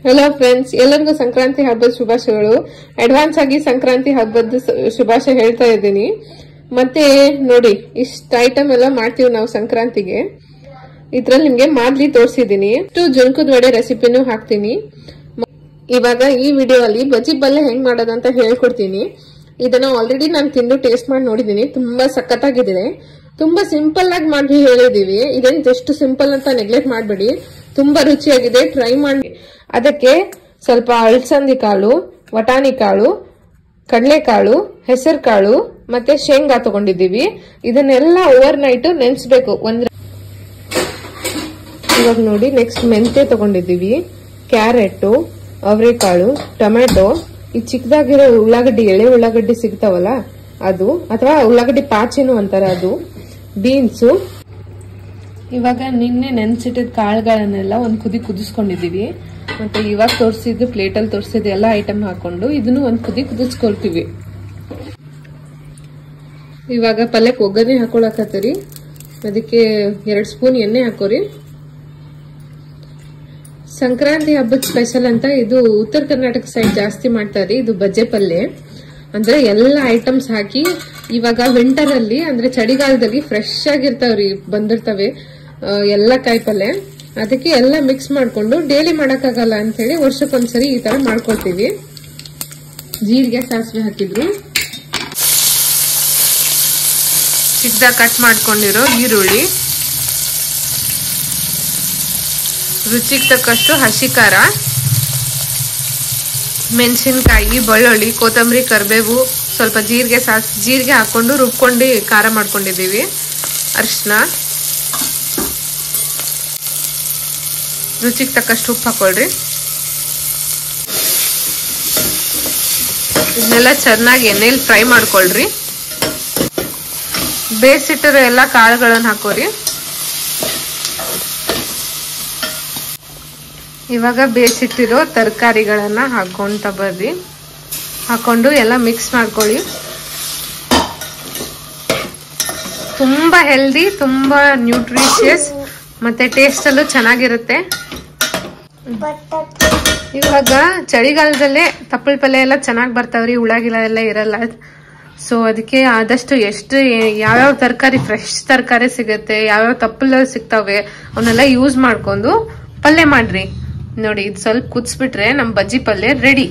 Hello friends, ಎಲ್ಲರಿಗೂ ಸಂಕ್ರಾಂತಿ ಹಬ್ಬದ ಶುಭಾಶಯಗಳು. ಅಡ್ವಾನ್ಸ್ ಆಗಿ ಸಂಕ್ರಾಂತಿ ಹಬ್ಬದ ಶುಭಾಶಯ ಹೇಳ್ತಾ ಇದ್ದೀನಿ. ಮತ್ತೆ ನೋಡಿ, ಇಷ್ಟ ಐಟಮ್ ಎಲ್ಲ ಮಾಡ್ತೀವಿ ನಾವು ಸಂಕ್ರಾಂತಿಗೆ. ಇದ್ರಲ್ಲಿ ನಿಮ್ಗೆ ಮಾದ್ಲಿ ತೋರಿಸಿದೀನಿ. ಜುನ್ಕುದ್ ವಡೆ ರೆಸಿಪಿನೂ ಹಾಕ್ತೀನಿ. ಇವಾಗ ಈ ವಿಡಿಯೋ ಅಲ್ಲಿ ಬಜ್ಜಿ ಪಲ್ಯ ಹೆಂಗ್ ಮಾಡೋದಂತ ಹೇಳ್ಕೊಡ್ತೀನಿ. ಇದನ್ನ ಆಲ್ರೆಡಿ ನಾನು ತಿಂದು ಟೇಸ್ಟ್ ಮಾಡಿ ನೋಡಿದೀನಿ. ತುಂಬಾ ಸಖತ್ತಾಗಿದೆ. ತುಂಬಾ ಸಿಂಪಲ್ ಆಗಿ ಮಾಡಿ ಹೇಳಿದೀವಿ. ಇದೇನು ಎಷ್ಟು ಸಿಂಪಲ್ ಅಂತ ನೆಗ್ಲೆಕ್ಟ್ ಮಾಡಬೇಡಿ. ತುಂಬಾ ರುಚಿಯಾಗಿದೆ, ಟ್ರೈ ಮಾಡಿ. ಅದಕ್ಕೆ ಸ್ವಲ್ಪ ಅಳಸಂದಿ ಕಾಳು, ವಟಾಣಿ ಕಾಳು, ಕಡಲೆಕಾಳು, ಹೆಸರು ಕಾಳು ಮತ್ತೆ ಶೇಂಗಾ ತಗೊಂಡಿದ್ದೀವಿ. ಇದನ್ನೆಲ್ಲ ಓವರ್ ನೈಟ್ ನೆನೆಸಬೇಕು. ಇವಾಗ ನೋಡಿ, ನೆಕ್ಸ್ಟ್ ಮೆಂತೆ ತಗೊಂಡಿದ್ದೀವಿ, ಕ್ಯಾರೆಟ್, ಅವರೆಕಾಳು, ಟೊಮೆಟೊ, ಈ ಚಿಕ್ಕದಾಗಿರೋ ಉಳ್ಳಾಗಡ್ಡಿ, ಎಳೆ ಉಳ್ಳಾಗಡ್ಡಿ ಸಿಗ್ತಾವಲ್ಲ ಅದು, ಅಥವಾ ಉಳ್ಳಾಗಡ್ಡಿ ಪಾಚಿನೂ ಅಂತಾರ ಅದು, ಬೀನ್ಸು. ಇವಾಗ ನಿನ್ನೆ ನೆನ್ಸಿಟ್ಟಿದ ಕಾಳುಗಳನ್ನೆಲ್ಲ ಒಂದ್ ಕುದಿ ಕುದಿಸ್ಕೊಂಡಿದೀವಿ. ಮತ್ತೆ ಇವಾಗ ತೋರಿಸಿದ್ದು ಪ್ಲೇಟಲ್ಲಿ ತೋರಿಸಿದ್ದು ಎಲ್ಲ ಐಟಮ್ ಹಾಕೊಂಡು ಇದನ್ನು ಒಂದ್ ಕುದಿ ಕುದಿಸ್ಕೊಳ್ತೀವಿ. ಇವಾಗ ಪಲ್ಯಕ್ಕೆ ಒಗ್ಗರಣೆ ಹಾಕೊಳಕತ್ತೀರಿ. ಅದಕ್ಕೆ 2 ಸ್ಪೂನ್ ಎಣ್ಣೆ ಹಾಕೋರಿ. ಸಂಕ್ರಾಂತಿ ಹಬ್ಬದ ಸ್ಪೆಷಲ್ ಅಂತ ಇದು ಉತ್ತರ ಕರ್ನಾಟಕ ಸೈಡ್ ಜಾಸ್ತಿ ಮಾಡ್ತಾರೆ. ಇದು ಬಜ್ಜೆ ಪಲ್ಯ ಅಂದ್ರೆ ಎಲ್ಲ ಐಟಮ್ಸ್ ಹಾಕಿ. ಇವಾಗ ವಿಂಟರ್ ಅಲ್ಲಿ ಅಂದ್ರೆ ಚಳಿಗಾಲದಲ್ಲಿ ಫ್ರೆಶ್ ಆಗಿರ್ತಾವ್ರಿ, ಬಂದಿರ್ತವೆ ಎಲ್ಲ ಕಾಯಿ ಪಲ್ಯ. ಅದಕ್ಕೆ ಎಲ್ಲ ಮಿಕ್ಸ್ ಮಾಡ್ಕೊಂಡು ಡೈಲಿ ಮಾಡಕ್ಕಾಗಲ್ಲ ಅಂತ ಹೇಳಿ ವರ್ಷಕ್ಕೊಂದ್ಸರಿ ಈ ತರ ಮಾಡ್ಕೊಳ್ತೀವಿ. ಜೀರಿಗೆ, ಸಾಸಿವೆ ಹಾಕಿದ್ರು, ಚಿಕ್ಕದಾಗಿ ಕಟ್ ಮಾಡ್ಕೊಂಡಿರೋ ಈರುಳ್ಳಿ, ರುಚಿಗೆ ತಕ್ಕಷ್ಟು ಹಸಿ ಖಾರ, ಮೆಣಸಿನಕಾಯಿ, ಬೆಳ್ಳುಳ್ಳಿ, ಕೊತ್ತಂಬರಿ, ಕರಿಬೇವು, ಸ್ವಲ್ಪ ಜೀರಿಗೆ ಹಾಕೊಂಡು ರುಬ್ಕೊಂಡು ಖಾರ ಮಾಡ್ಕೊಂಡಿದ್ದೀವಿ. ಅರಿಶಿನ, ರುಚಿಗೆ ತಕ್ಕಷ್ಟು ಉಪ್ಪು ಹಾಕೊಳ್ರಿ. ಇದನ್ನೆಲ್ಲ ಚೆನ್ನಾಗಿ ಎಣ್ಣೆಲಿ ಫ್ರೈ ಮಾಡ್ಕೊಳ್ರಿ. ಬೇಯಿಸಿಟ್ಟಿರೋ ಎಲ್ಲ ಕಾಳುಗಳನ್ನು ಹಾಕೋರಿ. ಇವಾಗ ಬೇಯಿಸಿಟ್ಟಿರೋ ತರಕಾರಿಗಳನ್ನ ಹಾಕೊಂತ ಬರ್ರಿ. ಹಾಕೊಂಡು ಎಲ್ಲ ಮಿಕ್ಸ್ ಮಾಡ್ಕೊಳ್ಳಿ. ತುಂಬಾ ಹೆಲ್ದಿ, ತುಂಬಾ ನ್ಯೂಟ್ರಿಷಿಯಸ್ ಮತ್ತೆ ಟೇಸ್ಟ್ ಅಲ್ಲೂ ಚೆನ್ನಾಗಿರುತ್ತೆ. ಇವಾಗ ಚಳಿಗಾಲದಲ್ಲೇ ತಪ್ಪಲ ಪಲ್ಯ ಎಲ್ಲ ಚೆನ್ನಾಗಿ ಬರ್ತಾವ್ರಿ, ಹುಳಗಿಳ ಎಲ್ಲ ಇರಲ್ಲ. ಸೊ ಅದಕ್ಕೆ ಆದಷ್ಟು ಎಷ್ಟು ಯಾವ್ಯಾವ ತರಕಾರಿ, ಫ್ರೆಶ್ ತರಕಾರಿ ಸಿಗುತ್ತೆ, ಯಾವ್ಯಾವ ತಪ್ಪಲ ಸಿಗ್ತಾವೆ ಅವನ್ನೆಲ್ಲ ಯೂಸ್ ಮಾಡ್ಕೊಂಡು ಪಲ್ಯ ಮಾಡ್ರಿ. ನೋಡಿ, ಇದು ಸ್ವಲ್ಪ ಕುದಿಸ್ಬಿಟ್ರೆ ನಮ್ ಬಜ್ಜಿ ಪಲ್ಯ ರೆಡಿ.